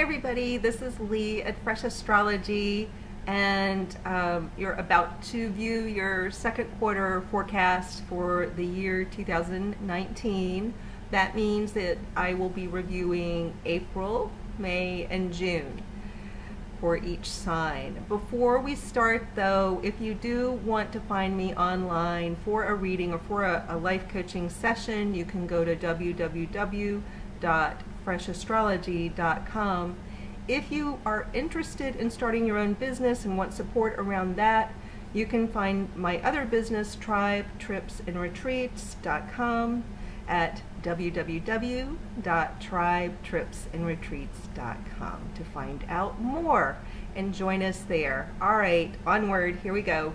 Hi everybody, this is Lee at Fresh Astrology, and you're about to view your second quarter forecast for the year 2019. That means that I will be reviewing April, May, and June for each sign. Before we start though, if you do want to find me online for a reading or for a life coaching session, you can go to www.freshastrology.com. If you are interested in starting your own business and want support around that, you can find my other business, tribetripsandretreats.com, at www.tribetripsandretreats.com to find out more and join us there. All right, onward, here we go.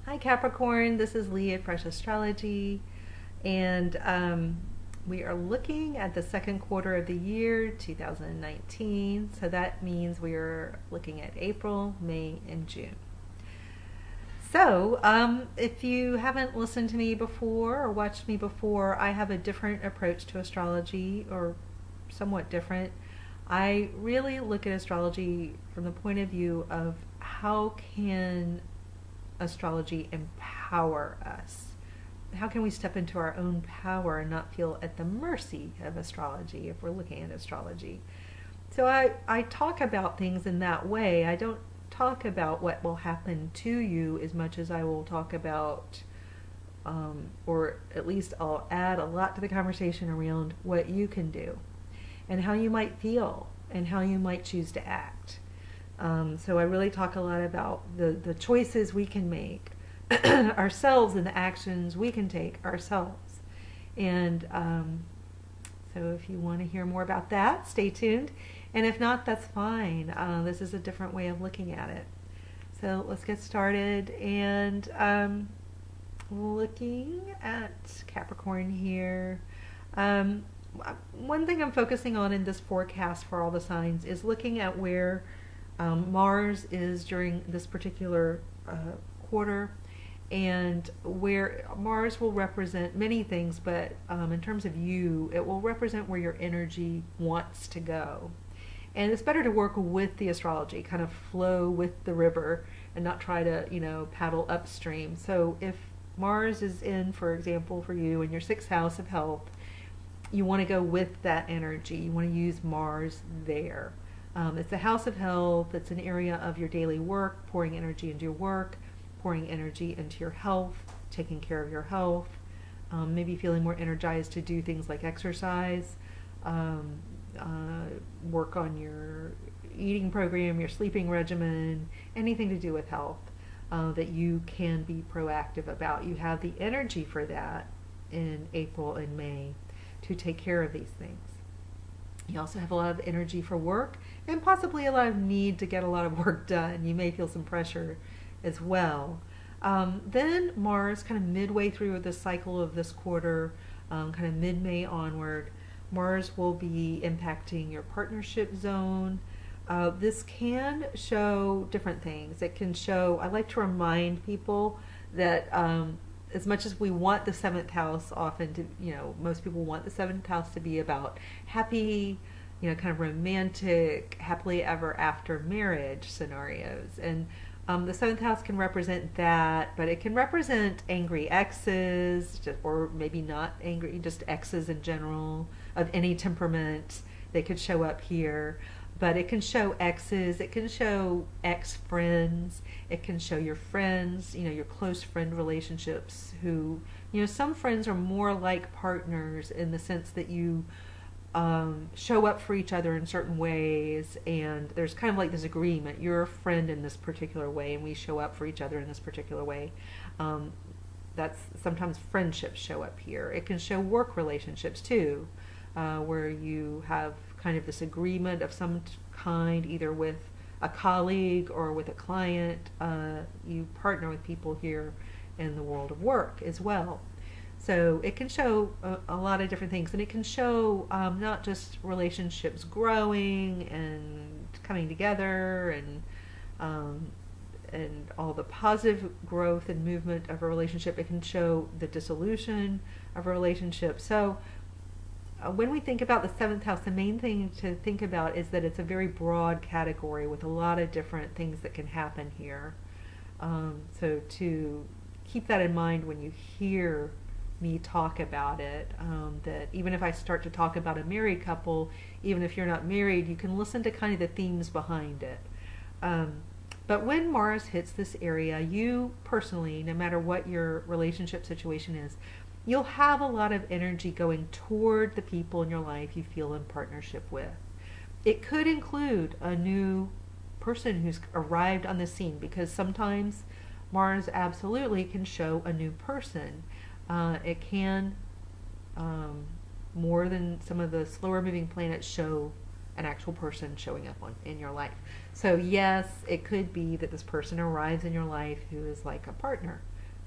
Hi Capricorn, this is Lee at Fresh Astrology, and we are looking at the second quarter of the year 2019, so that means we are looking at April, May, and June. So, if you haven't listened to me before or watched me before, I have a different approach to astrology, or somewhat different. I really look at astrology from the point of view of how can astrology empower us? How can we step into our own power and not feel at the mercy of astrology if we're looking at astrology? So I talk about things in that way. I don't talk about what will happen to you as much as I will talk about, or at least I'll add a lot to the conversation around what you can do and how you might feel and how you might choose to act. So I really talk a lot about the choices we can make ourselves and the actions we can take ourselves. And so if you want to hear more about that, stay tuned. And if not, that's fine. This is a different way of looking at it. So let's get started. And looking at Capricorn here. One thing I'm focusing on in this forecast for all the signs is looking at where Mars is during this particular quarter, and where Mars will represent many things, but in terms of you, it will represent where your energy wants to go. And it's better to work with the astrology, kind of flow with the river and not try to, paddle upstream. So if Mars is in, for example, for you in your 6th house of health, you want to go with that energy. You want to use Mars there. It's the house of health. It's an area of your daily work, pouring energy into your work, pouring energy into your health, taking care of your health, maybe feeling more energized to do things like exercise, work on your eating program, your sleeping regimen, anything to do with health that you can be proactive about. You have the energy for that in April and May to take care of these things. You also have a lot of energy for work and possibly a lot of need to get a lot of work done. You may feel some pressure as well. Then Mars, kind of midway through the cycle of this quarter, kind of mid-May onward, Mars will be impacting your partnership zone. This can show different things. It can show, I like to remind people that as much as we want the 7th house often to, most people want the 7th house to be about happy, kind of romantic, happily ever after marriage scenarios. And the 7th house can represent that, but it can represent angry exes, or maybe not angry, just exes in general, of any temperament. They could show up here. But it can show exes, it can show ex-friends, it can show your friends, your close friend relationships who, some friends are more like partners in the sense that you show up for each other in certain ways, and there's kind of like this agreement. You're a friend in this particular way, and we show up for each other in this particular way. That's sometimes friendships show up here. It can show work relationships too, where you have kind of this agreement of some kind, either with a colleague or with a client. You partner with people here in the world of work as well. So it can show a lot of different things, and it can show not just relationships growing and coming together and all the positive growth and movement of a relationship. It can show the dissolution of a relationship. So when we think about the seventh house, the main thing to think about is that it's a very broad category with a lot of different things that can happen here. So to keep that in mind when you hear me talk about it, that even if I start to talk about a married couple, even if you're not married, you can listen to kind of the themes behind it. But when Mars hits this area, you personally, no matter what your relationship situation is, you'll have a lot of energy going toward the people in your life you feel in partnership with. It could include a new person who's arrived on the scene, because sometimes Mars absolutely can show a new person. It can, more than some of the slower moving planets, show an actual person showing up in your life. So yes, it could be that this person arrives in your life who is like a partner,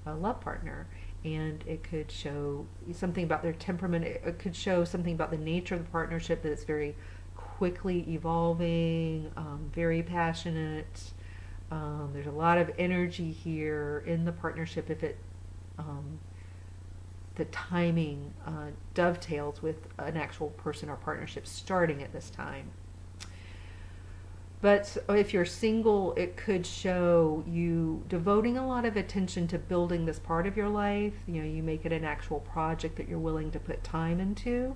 a love partner, and it could show something about their temperament. It could show something about the nature of the partnership, that it's very quickly evolving, very passionate. There's a lot of energy here in the partnership if it the timing dovetails with an actual person or partnership starting at this time. But if you're single, it could show you devoting a lot of attention to building this part of your life. You know, you make it an actual project that you're willing to put time into.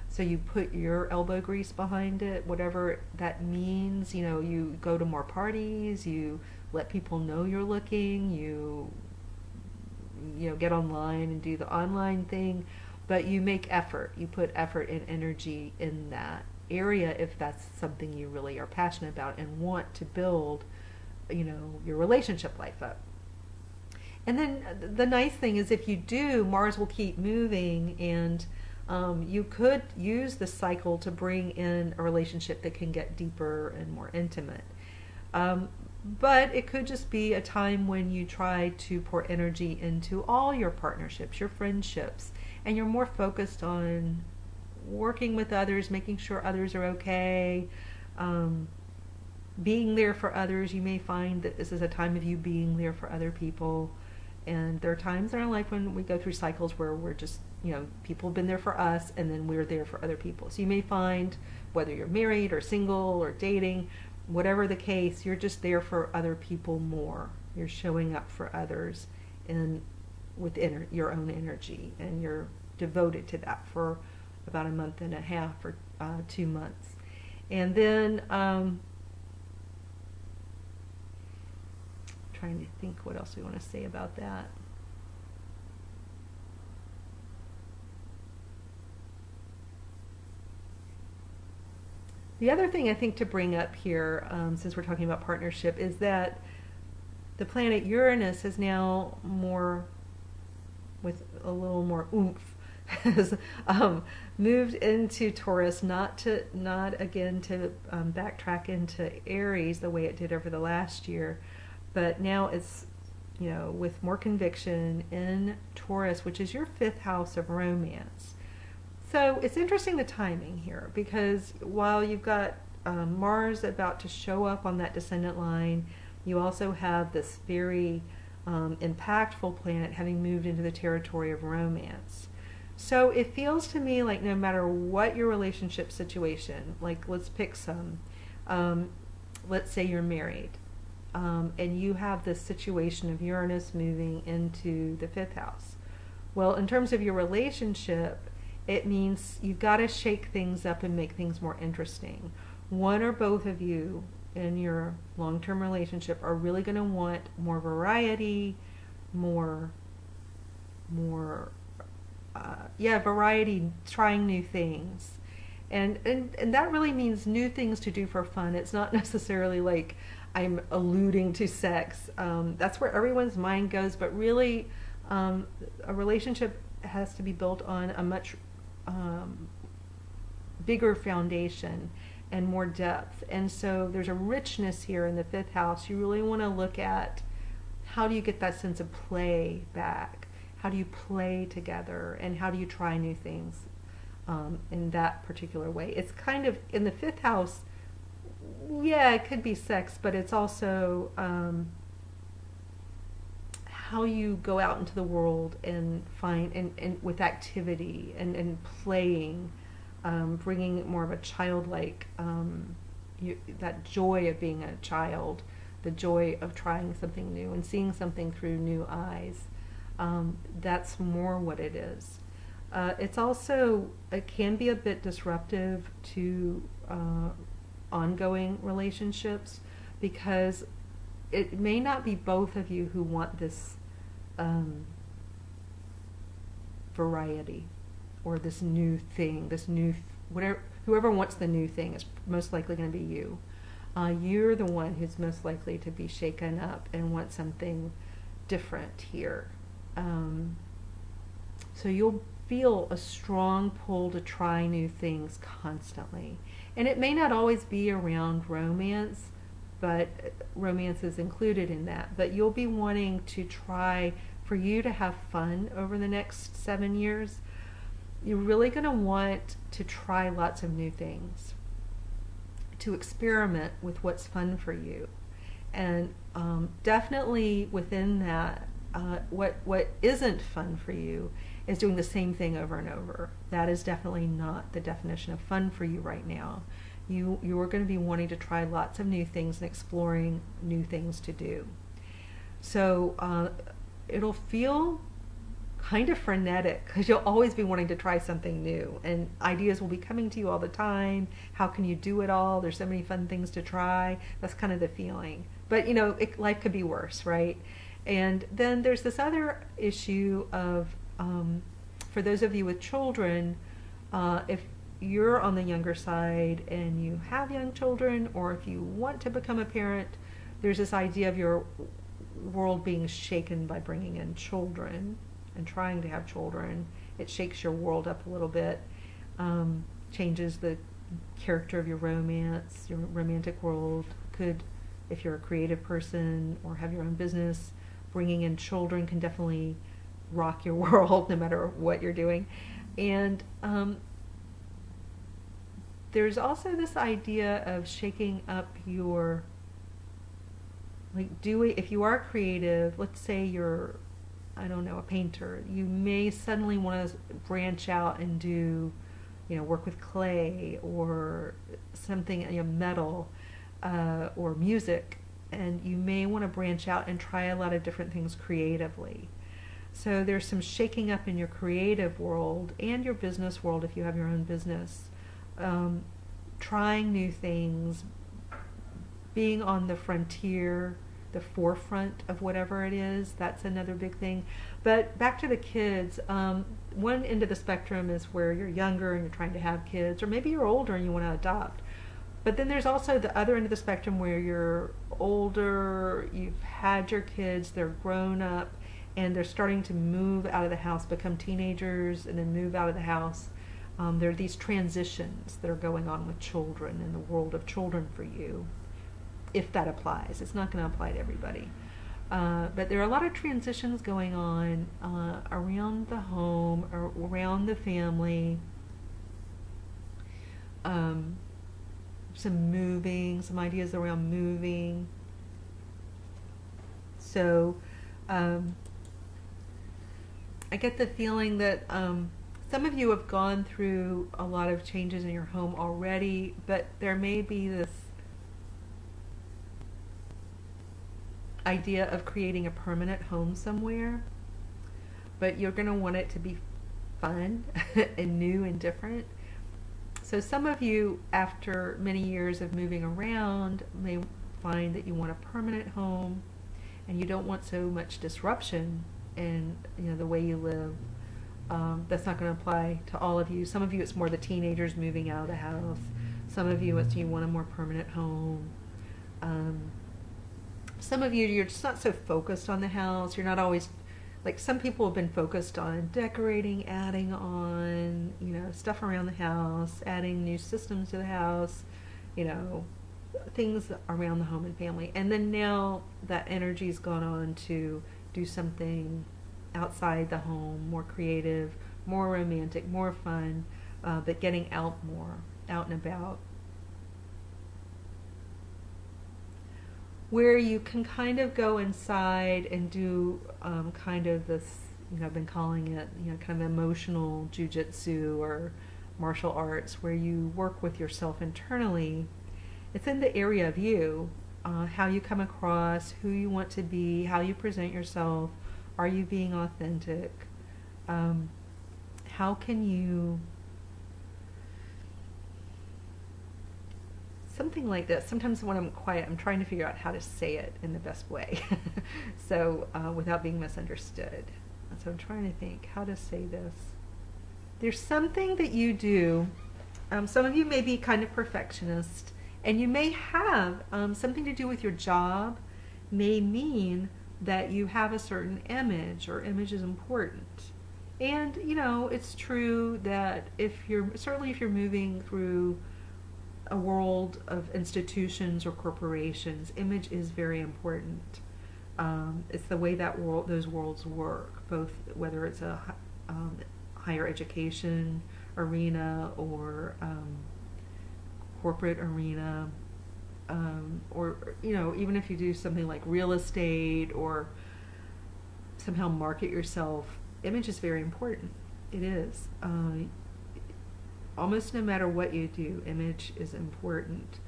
So you put your elbow grease behind it, whatever that means. You know, you go to more parties, you let people know you're looking, you know, get online and do the online thing, but you make effort. You put effort and energy in that area if that's something you really are passionate about and want to build, you know, your relationship life up. And then the nice thing is, if you do, Mars will keep moving, and you could use the cycle to bring in a relationship that can get deeper and more intimate. But it could just be a time when you try to pour energy into all your partnerships, your friendships, and you're more focused on working with others, making sure others are okay, being there for others. You may find that this is a time of you being there for other people. And there are times in our life when we go through cycles where we're just, you know, people have been there for us and then we're there for other people. So you may find, whether you're married or single or dating, whatever the case, you're just there for other people more. You're showing up for others and with your own energy, and you're devoted to that for about a month and a half or 2 months. And then trying to think what else we want to say about that. The other thing I think to bring up here, since we're talking about partnership, is that the planet Uranus is now more, with a little more oomph, has moved into Taurus, not again to backtrack into Aries the way it did over the last year, but now it's, you know, with more conviction in Taurus, which is your 5th house of romance. So it's interesting, the timing here, because while you've got Mars about to show up on that descendant line, you also have this very impactful planet having moved into the territory of romance. So it feels to me like no matter what your relationship situation, like let's pick some, let's say you're married, and you have this situation of Uranus moving into the 5th house. Well, in terms of your relationship, it means you've got to shake things up and make things more interesting. One or both of you in your long-term relationship are really going to want more variety, variety, trying new things. And that really means new things to do for fun. It's not necessarily like I'm alluding to sex. That's where everyone's mind goes, but really a relationship has to be built on a much bigger foundation and more depth. And so there's a richness here in the 5th house. You really want to look at, how do you get that sense of play back? How do you play together? And how do you try new things in that particular way? It's kind of, in the 5th house, yeah, it could be sex, but it's also how you go out into the world and find, and with activity and playing bringing more of a childlike, that joy of being a child, the joy of trying something new and seeing something through new eyes. That's more what it is. It's also, it can be a bit disruptive to ongoing relationships, because it may not be both of you who want this variety or this new thing, this new, whatever, whoever wants the new thing is most likely going to be you. You're the one who's most likely to be shaken up and want something different here. So you'll feel a strong pull to try new things constantly. And it may not always be around romance, but romance is included in that. But you'll be wanting to try, for you to have fun over the next 7 years, you're really going to want to try lots of new things, to experiment with what's fun for you. And definitely within that, what isn't fun for you is doing the same thing over and over. That is definitely not the definition of fun for you right now. You are going to be wanting to try lots of new things and exploring new things to do. So it'll feel kind of frenetic, because you'll always be wanting to try something new, and ideas will be coming to you all the time. How can you do it all? There's so many fun things to try. That's kind of the feeling. But you know, life could be worse, right? And then there's this other issue of, for those of you with children, if you're on the younger side and you have young children, or if you want to become a parent, there's this idea of your world being shaken by bringing in children and trying to have children. It shakes your world up a little bit, changes the character of your romance, your romantic world. Could, if you're a creative person or have your own business, bringing in children can definitely rock your world no matter what you're doing. And there's also this idea of shaking up your, like, if you are creative, let's say you're, I don't know, a painter, you may suddenly want to branch out and do, you know, work with clay or something, you know, metal, or music, and you may want to branch out and try a lot of different things creatively. So there's some shaking up in your creative world and your business world if you have your own business. Trying new things, being on the frontier, the forefront of whatever it is, that's another big thing. But back to the kids, one end of the spectrum is where you're younger and you're trying to have kids, or maybe you're older and you want to adopt. But then there's also the other end of the spectrum where you're older, you've had your kids, they're grown up, and they're starting to move out of the house, become teenagers, and then move out of the house. There are these transitions that are going on with children in the world of children for you, if that applies. It's not going to apply to everybody. But there are a lot of transitions going on around the home, or around the family. Some moving, some ideas around moving. So I get the feeling that some of you have gone through a lot of changes in your home already, but there may be this idea of creating a permanent home somewhere, but you're going to want it to be fun and new and different. So some of you, after many years of moving around, may find that you want a permanent home and you don't want so much disruption in, you know, the way you live. That's not going to apply to all of you. Some of you, it's more the teenagers moving out of the house. Some of you, it's you want a more permanent home. Some of you, you're just not so focused on the house. You're not always, like, some people have been focused on decorating, adding on, you know, stuff around the house, adding new systems to the house, you know, things around the home and family. And then now that energy's gone on to do something outside the home, more creative, more romantic, more fun, but getting out more, out and about. Where you can kind of go inside and do kind of this, you know, I've been calling it, you know, kind of emotional jujitsu, or martial arts where you work with yourself internally. It's in the area of you, how you come across, who you want to be, how you present yourself. Are you being authentic? How can you... Something like this. Sometimes when I'm quiet, I'm trying to figure out how to say it in the best way. So, without being misunderstood. So I'm trying to think how to say this. There's something that you do. Some of you may be kind of perfectionist, and you may have something to do with your job, may mean that you have a certain image, or image is important. And, you know, it's true that certainly if you're moving through a world of institutions or corporations, image is very important. It's the way that those worlds work, both whether it's a higher education arena or corporate arena, or, you know, even if you do something like real estate or somehow market yourself, image is very important. It is. Almost no matter what you do, image is important.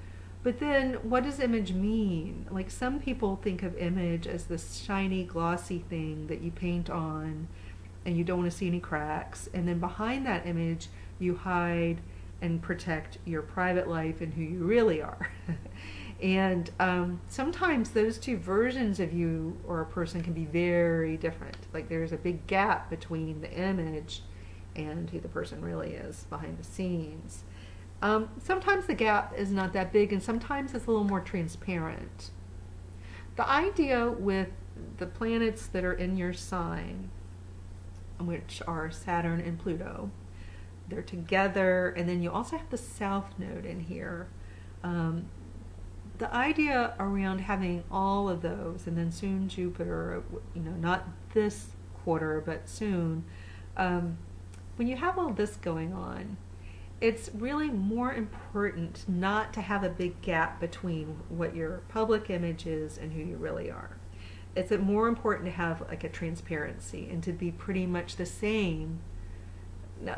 But then, what does image mean? Like, some people think of image as this shiny, glossy thing that you paint on and you don't want to see any cracks. And then behind that image, you hide and protect your private life and who you really are. And sometimes those two versions of you or a person can be very different. Like, there's a big gap between the image and who the person really is behind the scenes. Sometimes the gap is not that big, and sometimes it's a little more transparent. The idea with the planets that are in your sign, which are Saturn and Pluto, they're together, and then you also have the South Node in here. The idea around having all of those, and then soon Jupiter, you know, not this quarter, but soon, when you have all this going on, it's really more important not to have a big gap between what your public image is and who you really are. It's more important to have like a transparency and to be pretty much the same.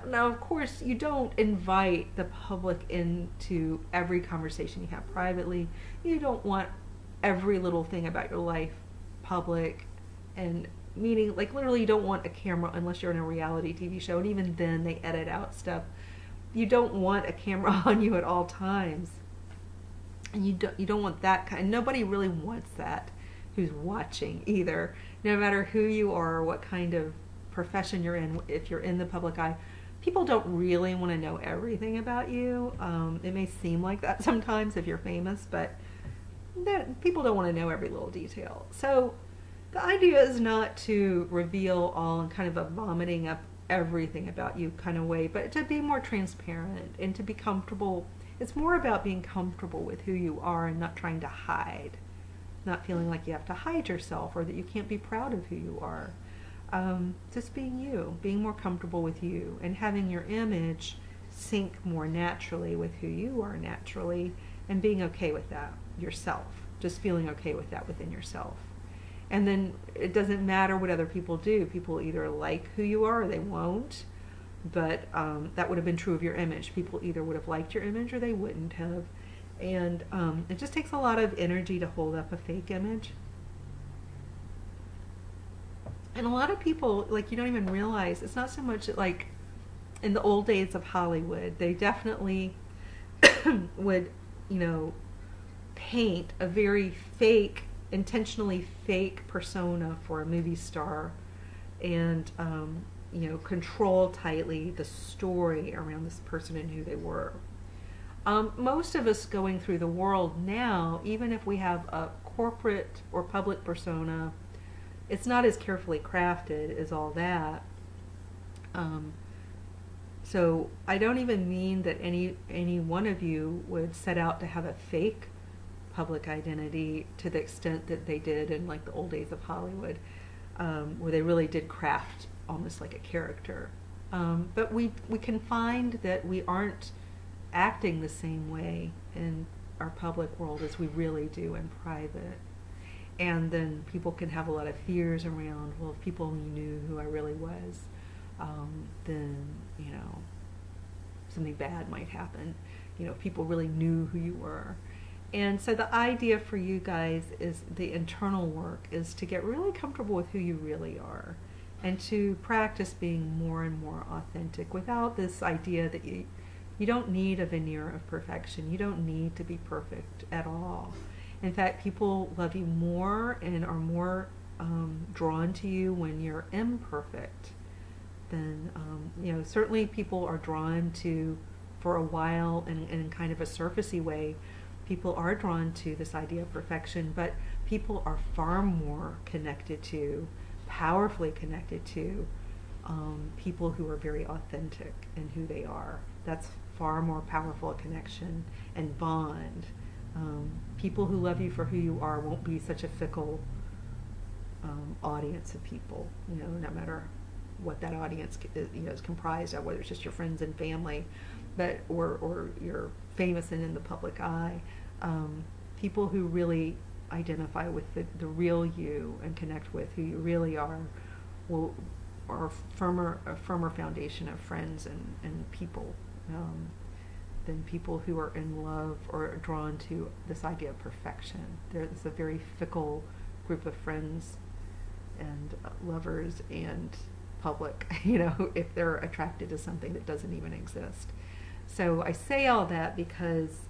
Now, of course, you don't invite the public into every conversation you have privately. You don't want every little thing about your life public, and meaning, like, literally you don't want a camera unless you're in a reality TV show, and even then they edit out stuff. You don't want a camera on you at all times, and you don't want that kind. Nobody really wants that who's watching either, no matter who you are or what kind of profession you're in. If you're in the public eye, people don't really want to know everything about you. It may seem like that sometimes if you're famous, but people don't want to know every little detail. So the idea is not to reveal all in kind of a vomiting up everything about you kind of way, but to be more transparent and to be comfortable. It's more about being comfortable with who you are and not trying to hide, not feeling like you have to hide yourself or that you can't be proud of who you are. Just being you, being more comfortable with you, and having your image sync more naturally with who you are naturally, and being okay with that yourself, just feeling okay with that within yourself. And then it doesn't matter what other people do. People either like who you are or they won't, but that would have been true of your image. People either would have liked your image or they wouldn't have. And it just takes a lot of energy to hold up a fake image. And a lot of people, like, you don't even realize, it's not so much like in the old days of Hollywood, they definitely would, you know, paint a very fake, intentionally fake persona for a movie star, and you know, control tightly the story around this person and who they were. Most of us going through the world now, even if we have a corporate or public persona, it's not as carefully crafted as all that. So I don't even mean that any one of you would set out to have a fake public identity to the extent that they did in like the old days of Hollywood, where they really did craft almost like a character. But we can find that we aren't acting the same way in our public world as we really do in private. And then people can have a lot of fears around, well, if people knew who I really was, then, you know, something bad might happen. You know, if people really knew who you were. And so the idea for you guys is the internal work is to get really comfortable with who you really are and to practice being more and more authentic without this idea that you don't need a veneer of perfection. You don't need to be perfect at all. In fact, people love you more and are more drawn to you when you're imperfect than, you know, certainly people are drawn to, for a while, in kind of a surfacey way, people are drawn to this idea of perfection, but people are far more connected to, powerfully connected to, people who are very authentic in who they are. That's far more powerful a connection and bond. People who love you for who you are won't be such a fickle audience of people, you know, no matter what that audience is comprised of, whether it's just your friends and family, but or you're famous and in the public eye. People who really identify with the real you and connect with who you really are are a firmer foundation of friends and people than people who are in love or are drawn to this idea of perfection. It's a very fickle group of friends and lovers and public, you know, if they're attracted to something that doesn't even exist. So I say all that because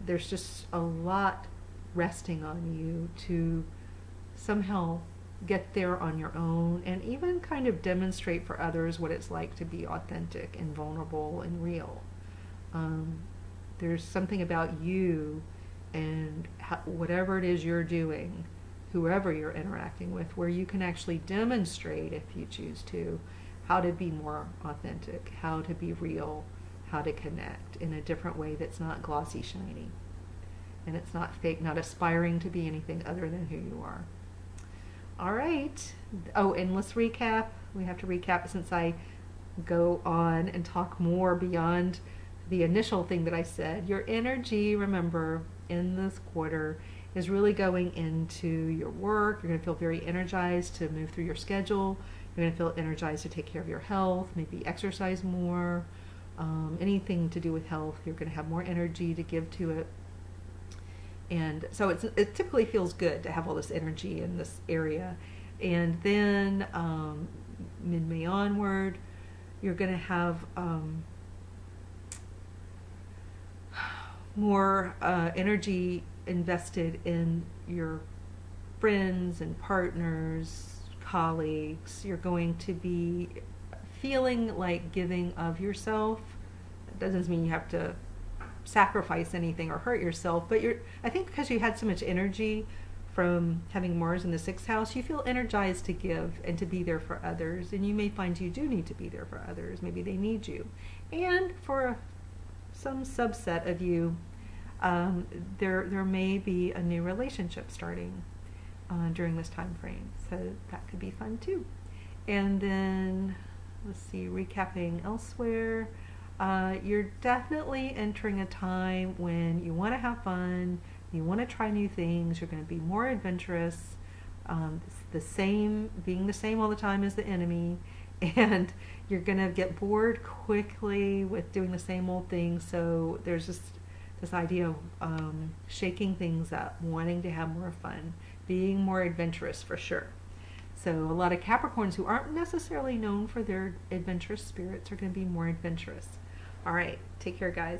there's just a lot resting on you to somehow get there on your own and even kind of demonstrate for others what it's like to be authentic and vulnerable and real. There's something about you and whatever it is you're doing, whoever you're interacting with, where you can actually demonstrate, if you choose to, how to be more authentic, how to be real, how to connect in a different way that's not glossy, shiny. And it's not fake, not aspiring to be anything other than who you are. All right. Oh, and let's recap. We have to recap since I go on and talk more beyond the initial thing that I said. Your energy, remember, in this quarter is really going into your work. You're going to feel very energized to move through your schedule. You're going to feel energized to take care of your health, maybe exercise more, anything to do with health. You're going to have more energy to give to it. And so it typically feels good to have all this energy in this area. And then mid-May onward, you're going to have more energy invested in your friends and partners, colleagues. You're going to be feeling like giving of yourself. That doesn't mean you have to sacrifice anything or hurt yourself, but I think because you had so much energy from having Mars in the 6th house, you feel energized to give and to be there for others, and you may find you do need to be there for others. Maybe they need you. And for some subset of you, there may be a new relationship starting during this time frame, so that could be fun too. And then, let's see, recapping elsewhere, you're definitely entering a time when you want to have fun, you want to try new things, you're going to be more adventurous. Being the same all the time is the enemy, and you're going to get bored quickly with doing the same old thing. So there's just this idea of shaking things up, wanting to have more fun, being more adventurous for sure. So a lot of Capricorns who aren't necessarily known for their adventurous spirits are going to be more adventurous. All right, take care, guys.